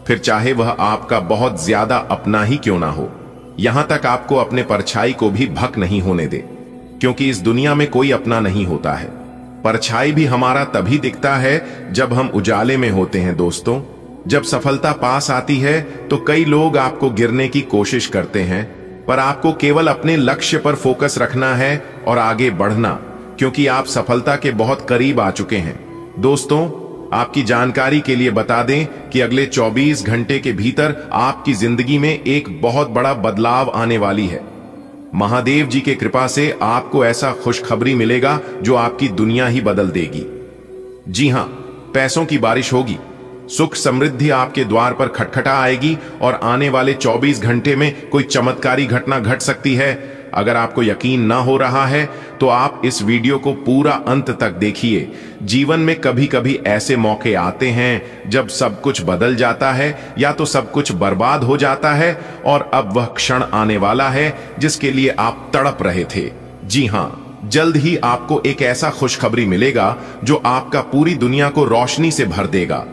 फिर चाहे वह आपका बहुत ज्यादा अपना ही क्यों ना हो। यहां तक आपको अपने परछाई को भी भक नहीं होने दे, क्योंकि इस दुनिया में कोई अपना नहीं होता है। परछाई भी हमारा तभी दिखता है जब हम उजाले में होते हैं। दोस्तों, जब सफलता पास आती है तो कई लोग आपको गिरने की कोशिश करते हैं, पर आपको केवल अपने लक्ष्य पर फोकस रखना है और आगे बढ़ना, क्योंकि आप सफलता के बहुत करीब आ चुके हैं। दोस्तों, आपकी जानकारी के लिए बता दें कि अगले 24 घंटे के भीतर आपकी जिंदगी में एक बहुत बड़ा बदलाव आने वाली है। महादेव जी के कृपा से आपको ऐसा खुशखबरी मिलेगा जो आपकी दुनिया ही बदल देगी। जी हां, पैसों की बारिश होगी, सुख समृद्धि आपके द्वार पर खटखटा आएगी और आने वाले 24 घंटे में कोई चमत्कारी घटना घट सकती है। अगर आपको यकीन ना हो रहा है तो आप इस वीडियो को पूरा अंत तक देखिए। जीवन में कभी कभी ऐसे मौके आते हैं जब सब कुछ बदल जाता है या तो सब कुछ बर्बाद हो जाता है, और अब वह क्षण आने वाला है जिसके लिए आप तड़प रहे थे। जी हां, जल्द ही आपको एक ऐसा खुशखबरी मिलेगा जो आपका पूरी दुनिया को रोशनी से भर देगा।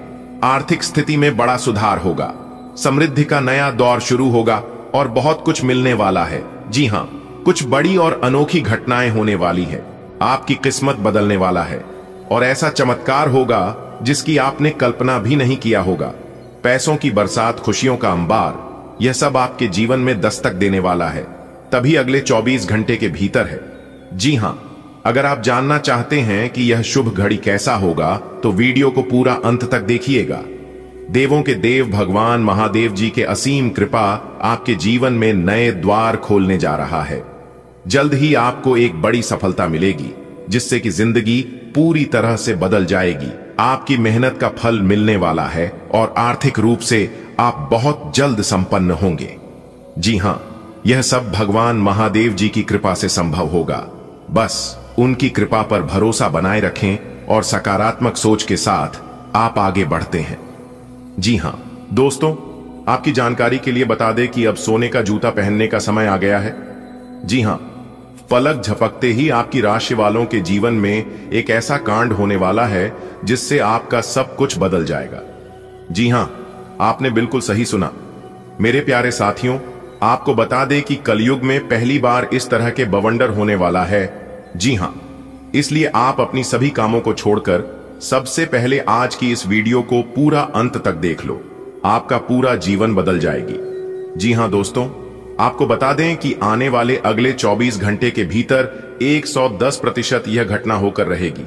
आर्थिक स्थिति में बड़ा सुधार होगा, समृद्धि का नया दौर शुरू होगा और बहुत कुछ मिलने वाला है। जी हां, कुछ बड़ी और अनोखी घटनाएं होने वाली है। आपकी किस्मत बदलने वाला है और ऐसा चमत्कार होगा जिसकी आपने कल्पना भी नहीं किया होगा। पैसों की बरसात, खुशियों का अंबार, यह सब आपके जीवन में दस्तक देने वाला है, तभी अगले 24 घंटे के भीतर है। जी हां, अगर आप जानना चाहते हैं कि यह शुभ घड़ी कैसा होगा तो वीडियो को पूरा अंत तक देखिएगा। देवों के देव भगवान महादेव जी के असीम कृपा आपके जीवन में नए द्वार खोलने जा रहा है। जल्द ही आपको एक बड़ी सफलता मिलेगी जिससे कि जिंदगी पूरी तरह से बदल जाएगी। आपकी मेहनत का फल मिलने वाला है और आर्थिक रूप से आप बहुत जल्द संपन्न होंगे। जी हां, यह सब भगवान महादेव जी की कृपा से संभव होगा। बस उनकी कृपा पर भरोसा बनाए रखें और सकारात्मक सोच के साथ आप आगे बढ़ते हैं। जी हां दोस्तों, आपकी जानकारी के लिए बता दें कि अब सोने का जूता पहनने का समय आ गया है। जी हां, पलक झपकते ही आपकी राशि वालों के जीवन में एक ऐसा कांड होने वाला है जिससे आपका सब कुछ बदल जाएगा। जी हां, आपने बिल्कुल सही सुना। मेरे प्यारे साथियों, आपको बता दें कि कलयुग में पहली बार इस तरह के बवंडर होने वाला है। जी हां, इसलिए आप अपनी सभी कामों को छोड़कर सबसे पहले आज की इस वीडियो को पूरा अंत तक देख लो। आपका पूरा जीवन बदल जाएगी। जी हां दोस्तों, आपको बता दें कि आने वाले अगले 24 घंटे के भीतर 110% यह घटना होकर रहेगी।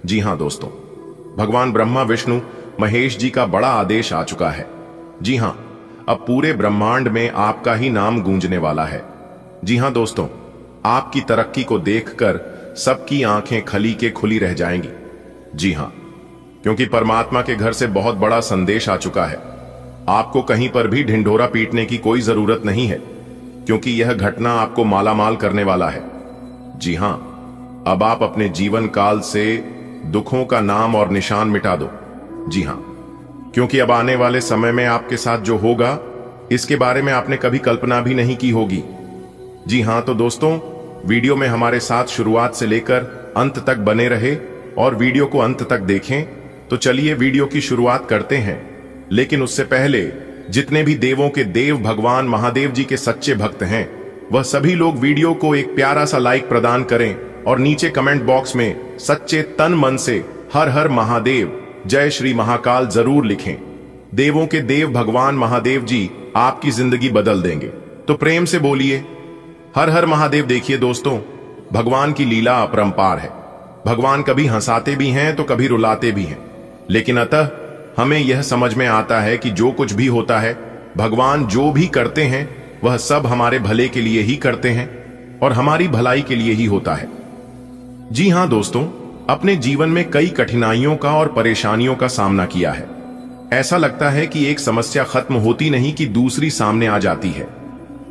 जी हां दोस्तों, भगवान ब्रह्मा विष्णु महेश जी का बड़ा आदेश आ चुका है। जी हां, अब पूरे ब्रह्मांड में आपका ही नाम गूंजने वाला है। जी हां दोस्तों, आपकी तरक्की को देखकर सबकी आंखें खली के खुली रह जाएंगी। जी हां, क्योंकि परमात्मा के घर से बहुत बड़ा संदेश आ चुका है। आपको कहीं पर भी ढिंढोरा पीटने की कोई जरूरत नहीं है, क्योंकि यह घटना आपको मालामाल करने वाला है। जी हां, अब आप अपने जीवन काल से दुखों का नाम और निशान मिटा दो। जी हां, क्योंकि अब आने वाले समय में आपके साथ जो होगा इसके बारे में आपने कभी कल्पना भी नहीं की होगी। जी हां, तो दोस्तों, वीडियो में हमारे साथ शुरुआत से लेकर अंत तक बने रहे और वीडियो को अंत तक देखें। तो चलिए वीडियो की शुरुआत करते हैं। लेकिन उससे पहले जितने भी देवों के देव भगवान महादेव जी के सच्चे भक्त हैं, वह सभी लोग वीडियो को एक प्यारा सा लाइक प्रदान करें और नीचे कमेंट बॉक्स में सच्चे तन मन से हर हर महादेव, जय श्री महाकाल जरूर लिखें। देवों के देव भगवान महादेव जी आपकी जिंदगी बदल देंगे। तो प्रेम से बोलिए हर हर महादेव। देखिए दोस्तों, भगवान की लीला अपरंपार है। भगवान कभी हंसाते भी हैं तो कभी रुलाते भी हैं, लेकिन अतः हमें यह समझ में आता है कि जो कुछ भी होता है, भगवान जो भी करते हैं वह सब हमारे भले के लिए ही करते हैं और हमारी भलाई के लिए ही होता है। जी हां दोस्तों, अपने जीवन में कई कठिनाइयों का और परेशानियों का सामना किया है। ऐसा लगता है कि एक समस्या खत्म होती नहीं कि दूसरी सामने आ जाती है।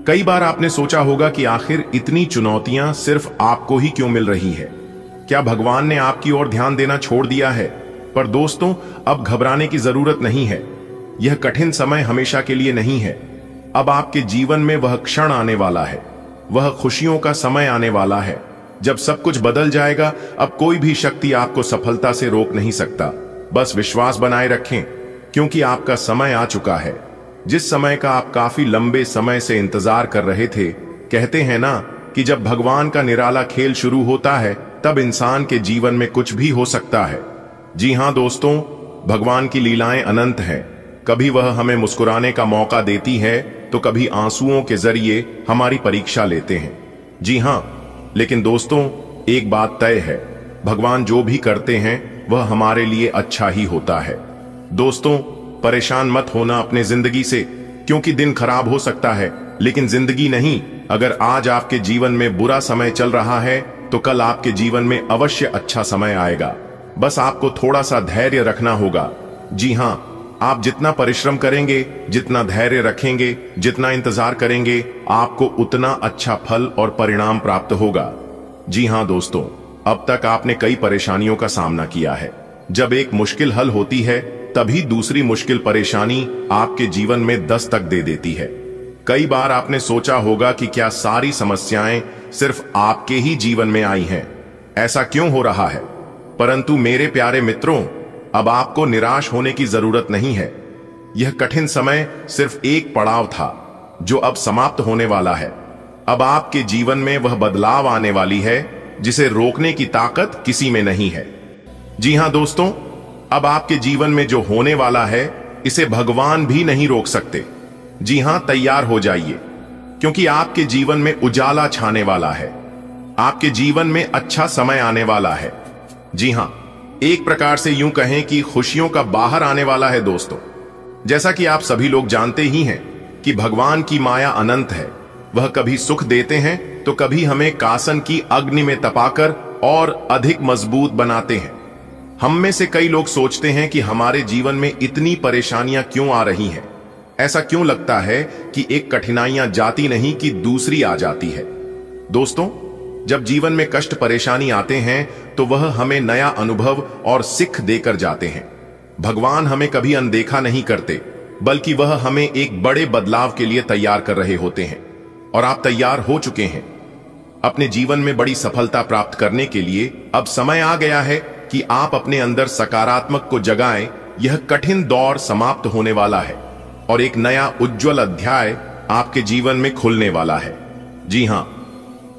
कई बार आपने सोचा होगा कि आखिर इतनी चुनौतियां सिर्फ आपको ही क्यों मिल रही है? क्या भगवान ने आपकी ओर ध्यान देना छोड़ दिया है? पर दोस्तों, अब घबराने की जरूरत नहीं है। यह कठिन समय हमेशा के लिए नहीं है। अब आपके जीवन में वह क्षण आने वाला है, वह खुशियों का समय आने वाला है जब सब कुछ बदल जाएगा। अब कोई भी शक्ति आपको सफलता से रोक नहीं सकता। बस विश्वास बनाए रखें, क्योंकि आपका समय आ चुका है, जिस समय का आप काफी लंबे समय से इंतजार कर रहे थे। कहते हैं ना कि जब भगवान का निराला खेल शुरू होता है तब इंसान के जीवन में कुछ भी हो सकता है। जी हां दोस्तों, भगवान की लीलाएं अनंत हैं। कभी वह हमें मुस्कुराने का मौका देती है तो कभी आंसुओं के जरिए हमारी परीक्षा लेते हैं। जी हां, लेकिन दोस्तों, एक बात तय है, भगवान जो भी करते हैं वह हमारे लिए अच्छा ही होता है। दोस्तों, परेशान मत होना अपने जिंदगी से, क्योंकि दिन खराब हो सकता है लेकिन जिंदगी नहीं। अगर आज आपके जीवन में बुरा समय चल रहा है तो कल आपके जीवन में अवश्य अच्छा समय आएगा। बस आपको थोड़ा सा धैर्य रखना होगा। जी हां, आप जितना परिश्रम करेंगे, जितना धैर्य रखेंगे, जितना इंतजार करेंगे, आपको उतना अच्छा फल और परिणाम प्राप्त होगा। जी हां दोस्तों, अब तक आपने कई परेशानियों का सामना किया है। जब एक मुश्किल हल होती है तभी दूसरी मुश्किल परेशानी आपके जीवन में दस्तक दे देती है। कई बार आपने सोचा होगा कि क्या सारी समस्याएं सिर्फ आपके ही जीवन में आई हैं? ऐसा क्यों हो रहा है? परंतु मेरे प्यारे मित्रों, अब आपको निराश होने की जरूरत नहीं है। यह कठिन समय सिर्फ एक पड़ाव था जो अब समाप्त होने वाला है। अब आपके जीवन में वह बदलाव आने वाली है जिसे रोकने की ताकत किसी में नहीं है। जी हां दोस्तों, अब आपके जीवन में जो होने वाला है इसे भगवान भी नहीं रोक सकते। जी हां, तैयार हो जाइए, क्योंकि आपके जीवन में उजाला छाने वाला है। आपके जीवन में अच्छा समय आने वाला है। जी हां, एक प्रकार से यूं कहें कि खुशियों का बाहर आने वाला है दोस्तों। जैसा कि आप सभी लोग जानते ही हैं कि भगवान की माया अनंत है। वह कभी सुख देते हैं तो कभी हमें कासन की अग्नि में तपाकर और अधिक मजबूत बनाते हैं। हम में से कई लोग सोचते हैं कि हमारे जीवन में इतनी परेशानियां क्यों आ रही हैं। ऐसा क्यों लगता है कि एक कठिनाइयां जाती नहीं कि दूसरी आ जाती है। दोस्तों, जब जीवन में कष्ट परेशानी आते हैं तो वह हमें नया अनुभव और सीख देकर जाते हैं। भगवान हमें कभी अनदेखा नहीं करते, बल्कि वह हमें एक बड़े बदलाव के लिए तैयार कर रहे होते हैं। और आप तैयार हो चुके हैं। अपने जीवन में बड़ी सफलता प्राप्त करने के लिए अब समय आ गया है कि आप अपने अंदर सकारात्मक को जगाएं। यह कठिन दौर समाप्त होने वाला है और एक नया उज्जवल अध्याय आपके जीवन में खुलने वाला है। जी हां,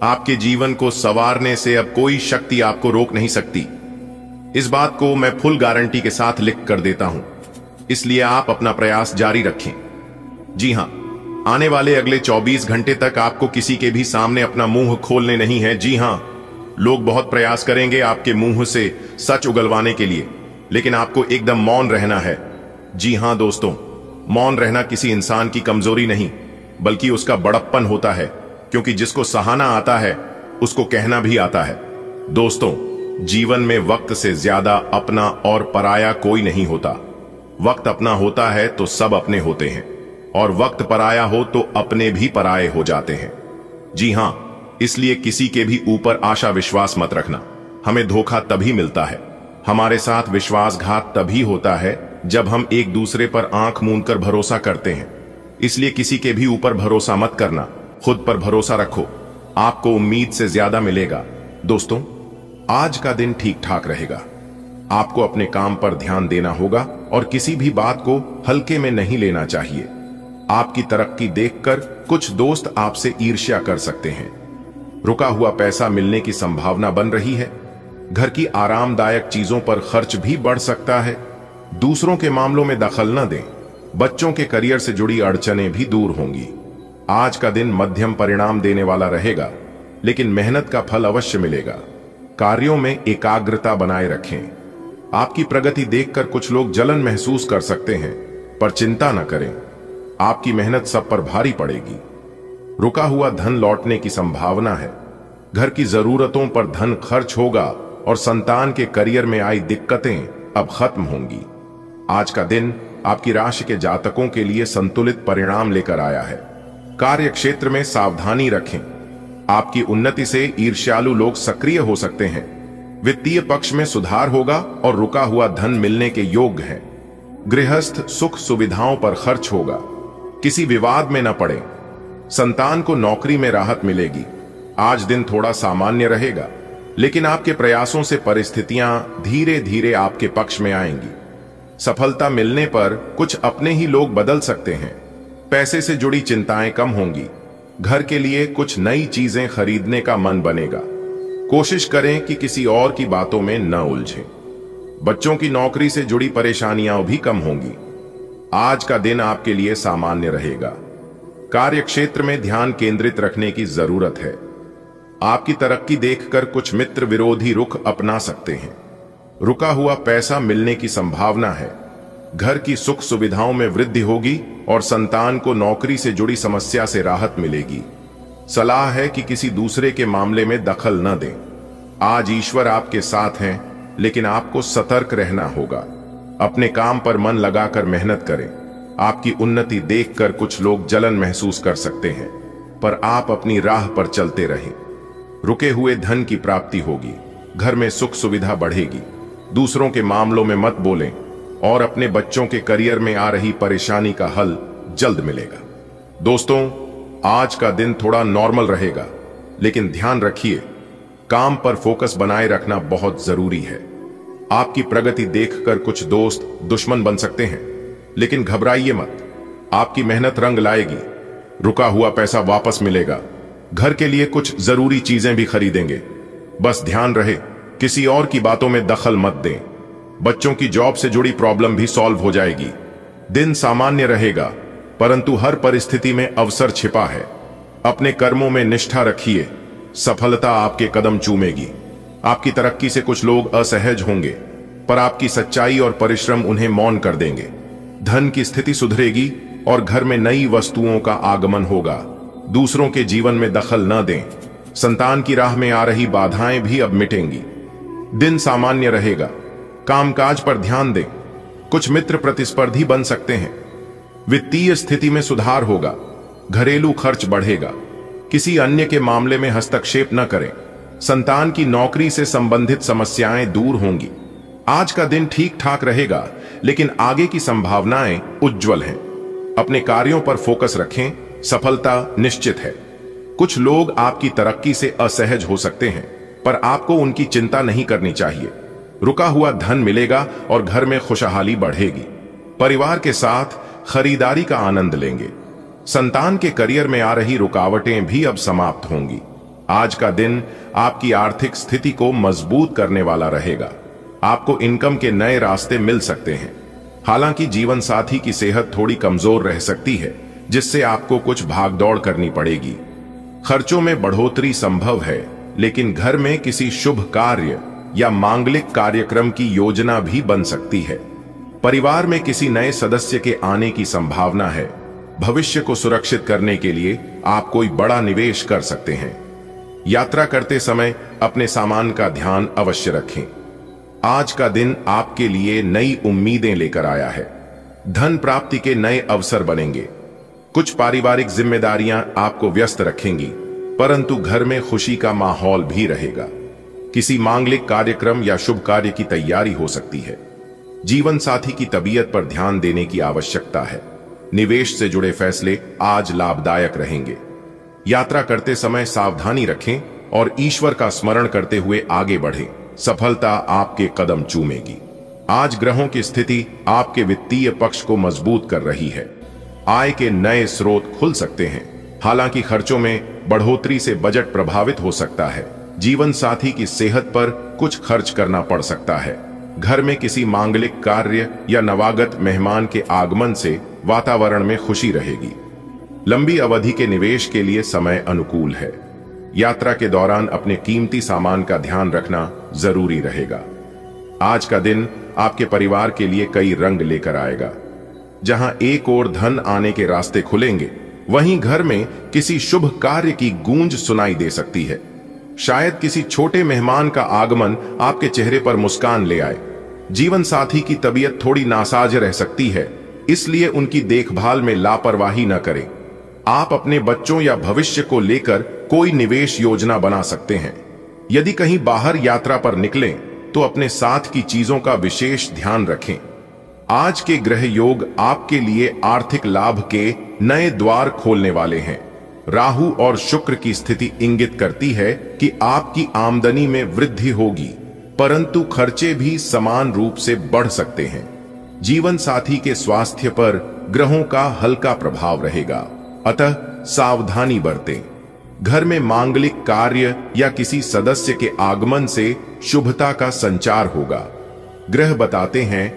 आपके जीवन को संवारने से अब कोई शक्ति आपको रोक नहीं सकती। इस बात को मैं फुल गारंटी के साथ लिख कर देता हूं, इसलिए आप अपना प्रयास जारी रखें। जी हां, आने वाले अगले 24 घंटे तक आपको किसी के भी सामने अपना मुंह खोलने नहीं है। जी हां, लोग बहुत प्रयास करेंगे आपके मुंह से सच उगलवाने के लिए, लेकिन आपको एकदम मौन रहना है। जी हां दोस्तों, मौन रहना किसी इंसान की कमजोरी नहीं, बल्कि उसका बड़प्पन होता है, क्योंकि जिसको सहाना आता है उसको कहना भी आता है। दोस्तों, जीवन में वक्त से ज्यादा अपना और पराया कोई नहीं होता। वक्त अपना होता है तो सब अपने होते हैं, और वक्त पराया हो तो अपने भी पराये हो जाते हैं। जी हां, इसलिए किसी के भी ऊपर आशा विश्वास मत रखना। हमें धोखा तभी मिलता है, हमारे साथ विश्वासघात तभी होता है जब हम एक दूसरे पर आंख मूंदकर भरोसा करते हैं। इसलिए किसी के भी ऊपर भरोसा मत करना, खुद पर भरोसा रखो, आपको उम्मीद से ज्यादा मिलेगा। दोस्तों, आज का दिन ठीक ठाक रहेगा। आपको अपने काम पर ध्यान देना होगा और किसी भी बात को हल्के में नहीं लेना चाहिए। आपकी तरक्की देखकर कुछ दोस्त आपसे ईर्ष्या कर सकते हैं। रुका हुआ पैसा मिलने की संभावना बन रही है। घर की आरामदायक चीजों पर खर्च भी बढ़ सकता है। दूसरों के मामलों में दखल न दें। बच्चों के करियर से जुड़ी अड़चनें भी दूर होंगी। आज का दिन मध्यम परिणाम देने वाला रहेगा, लेकिन मेहनत का फल अवश्य मिलेगा। कार्यों में एकाग्रता बनाए रखें। आपकी प्रगति देखकर कुछ लोग जलन महसूस कर सकते हैं, पर चिंता न करें, आपकी मेहनत सब पर भारी पड़ेगी। रुका हुआ धन लौटने की संभावना है। घर की जरूरतों पर धन खर्च होगा और संतान के करियर में आई दिक्कतें अब खत्म होंगी। आज का दिन आपकी राशि के जातकों के लिए संतुलित परिणाम लेकर आया है। कार्य क्षेत्र में सावधानी रखें। आपकी उन्नति से ईर्ष्यालु लोग सक्रिय हो सकते हैं। वित्तीय पक्ष में सुधार होगा और रुका हुआ धन मिलने के योग्य है। गृहस्थ सुख सुविधाओं पर खर्च होगा। किसी विवाद में न पड़े। संतान को नौकरी में राहत मिलेगी। आज दिन थोड़ा सामान्य रहेगा, लेकिन आपके प्रयासों से परिस्थितियां धीरे धीरे आपके पक्ष में आएंगी। सफलता मिलने पर कुछ अपने ही लोग बदल सकते हैं। पैसे से जुड़ी चिंताएं कम होंगी। घर के लिए कुछ नई चीजें खरीदने का मन बनेगा। कोशिश करें कि किसी और की बातों में न उलझें। बच्चों की नौकरी से जुड़ी परेशानियां भी कम होंगी। आज का दिन आपके लिए सामान्य रहेगा। कार्य क्षेत्र में ध्यान केंद्रित रखने की जरूरत है। आपकी तरक्की देखकर कुछ मित्र विरोधी रुख अपना सकते हैं। रुका हुआ पैसा मिलने की संभावना है। घर की सुख सुविधाओं में वृद्धि होगी और संतान को नौकरी से जुड़ी समस्या से राहत मिलेगी। सलाह है कि किसी दूसरे के मामले में दखल न दें। आज ईश्वर आपके साथ हैं, लेकिन आपको सतर्क रहना होगा। अपने काम पर मन लगाकर मेहनत करें। आपकी उन्नति देखकर कुछ लोग जलन महसूस कर सकते हैं, पर आप अपनी राह पर चलते रहें। रुके हुए धन की प्राप्ति होगी। घर में सुख सुविधा बढ़ेगी। दूसरों के मामलों में मत बोलें और अपने बच्चों के करियर में आ रही परेशानी का हल जल्द मिलेगा। दोस्तों, आज का दिन थोड़ा नॉर्मल रहेगा, लेकिन ध्यान रखिए, काम पर फोकस बनाए रखना बहुत जरूरी है। आपकी प्रगति देखकर कुछ दोस्त दुश्मन बन सकते हैं, लेकिन घबराइए मत। आपकी मेहनत रंग लाएगी। रुका हुआ पैसा वापस मिलेगा। घर के लिए कुछ जरूरी चीजें भी खरीदेंगे। बस ध्यान रहे, किसी और की बातों में दखल मत दें। बच्चों की जॉब से जुड़ी प्रॉब्लम भी सॉल्व हो जाएगी। दिन सामान्य रहेगा, परंतु हर परिस्थिति में अवसर छिपा है। अपने कर्मों में निष्ठा रखिए, सफलता आपके कदम चूमेगी। आपकी तरक्की से कुछ लोग असहज होंगे, पर आपकी सच्चाई और परिश्रम उन्हें मौन कर देंगे। धन की स्थिति सुधरेगी और घर में नई वस्तुओं का आगमन होगा। दूसरों के जीवन में दखल न दें। संतान की राह में आ रही बाधाएं भी अब मिटेंगी। दिन सामान्य रहेगा, कामकाज पर ध्यान दें। कुछ मित्र प्रतिस्पर्धी बन सकते हैं। वित्तीय स्थिति में सुधार होगा। घरेलू खर्च बढ़ेगा। किसी अन्य के मामले में हस्तक्षेप न करें। संतान की नौकरी से संबंधित समस्याएं दूर होंगी। आज का दिन ठीक ठाक रहेगा, लेकिन आगे की संभावनाएं उज्जवल हैं। अपने कार्यों पर फोकस रखें, सफलता निश्चित है। कुछ लोग आपकी तरक्की से असहज हो सकते हैं, पर आपको उनकी चिंता नहीं करनी चाहिए। रुका हुआ धन मिलेगा और घर में खुशहाली बढ़ेगी। परिवार के साथ खरीदारी का आनंद लेंगे। संतान के करियर में आ रही रुकावटें भी अब समाप्त होंगी। आज का दिन आपकी आर्थिक स्थिति को मजबूत करने वाला रहेगा। आपको इनकम के नए रास्ते मिल सकते हैं। हालांकि जीवन साथी की सेहत थोड़ी कमजोर रह सकती है, जिससे आपको कुछ भागदौड़ करनी पड़ेगी। खर्चों में बढ़ोतरी संभव है, लेकिन घर में किसी शुभ कार्य या मांगलिक कार्यक्रम की योजना भी बन सकती है। परिवार में किसी नए सदस्य के आने की संभावना है। भविष्य को सुरक्षित करने के लिए आप कोई बड़ा निवेश कर सकते हैं। यात्रा करते समय अपने सामान का ध्यान अवश्य रखें। आज का दिन आपके लिए नई उम्मीदें लेकर आया है। धन प्राप्ति के नए अवसर बनेंगे। कुछ पारिवारिक जिम्मेदारियां आपको व्यस्त रखेंगी, परंतु घर में खुशी का माहौल भी रहेगा। किसी मांगलिक कार्यक्रम या शुभ कार्य की तैयारी हो सकती है। जीवन साथी की तबीयत पर ध्यान देने की आवश्यकता है। निवेश से जुड़े फैसले आज लाभदायक रहेंगे। यात्रा करते समय सावधानी रखें और ईश्वर का स्मरण करते हुए आगे बढ़ें। सफलता आपके कदम चूमेगी। आज ग्रहों की स्थिति आपके वित्तीय पक्ष को मजबूत कर रही है। आय के नए स्रोत खुल सकते हैं। हालांकि खर्चों में बढ़ोतरी से बजट प्रभावित हो सकता है। जीवन साथी की सेहत पर कुछ खर्च करना पड़ सकता है। घर में किसी मांगलिक कार्य या नवागत मेहमान के आगमन से वातावरण में खुशी रहेगी। लंबी अवधि के निवेश के लिए समय अनुकूल है। यात्रा के दौरान अपने कीमती सामान का ध्यान रखना जरूरी रहेगा। आज का दिन आपके परिवार के लिए कई रंग लेकर आएगा। जहां एक ओर धन आने के रास्ते खुलेंगे, वहीं घर में किसी शुभ कार्य की गूंज सुनाई दे सकती है। शायद किसी छोटे मेहमान का आगमन आपके चेहरे पर मुस्कान ले आए। जीवन साथी की तबीयत थोड़ी नासाज रह सकती है, इसलिए उनकी देखभाल में लापरवाही न करें। आप अपने बच्चों या भविष्य को लेकर कोई निवेश योजना बना सकते हैं। यदि कहीं बाहर यात्रा पर निकलें, तो अपने साथ की चीजों का विशेष ध्यान रखें। आज के ग्रह योग आपके लिए आर्थिक लाभ के नए द्वार खोलने वाले हैं। राहु और शुक्र की स्थिति इंगित करती है कि आपकी आमदनी में वृद्धि होगी, परंतु खर्चे भी समान रूप से बढ़ सकते हैं। जीवन साथी के स्वास्थ्य पर ग्रहों का हल्का प्रभाव रहेगा, अतः सावधानी बरतें। घर में मांगलिक कार्य या किसी सदस्य के आगमन से शुभता का संचार होगा। ग्रह बताते हैं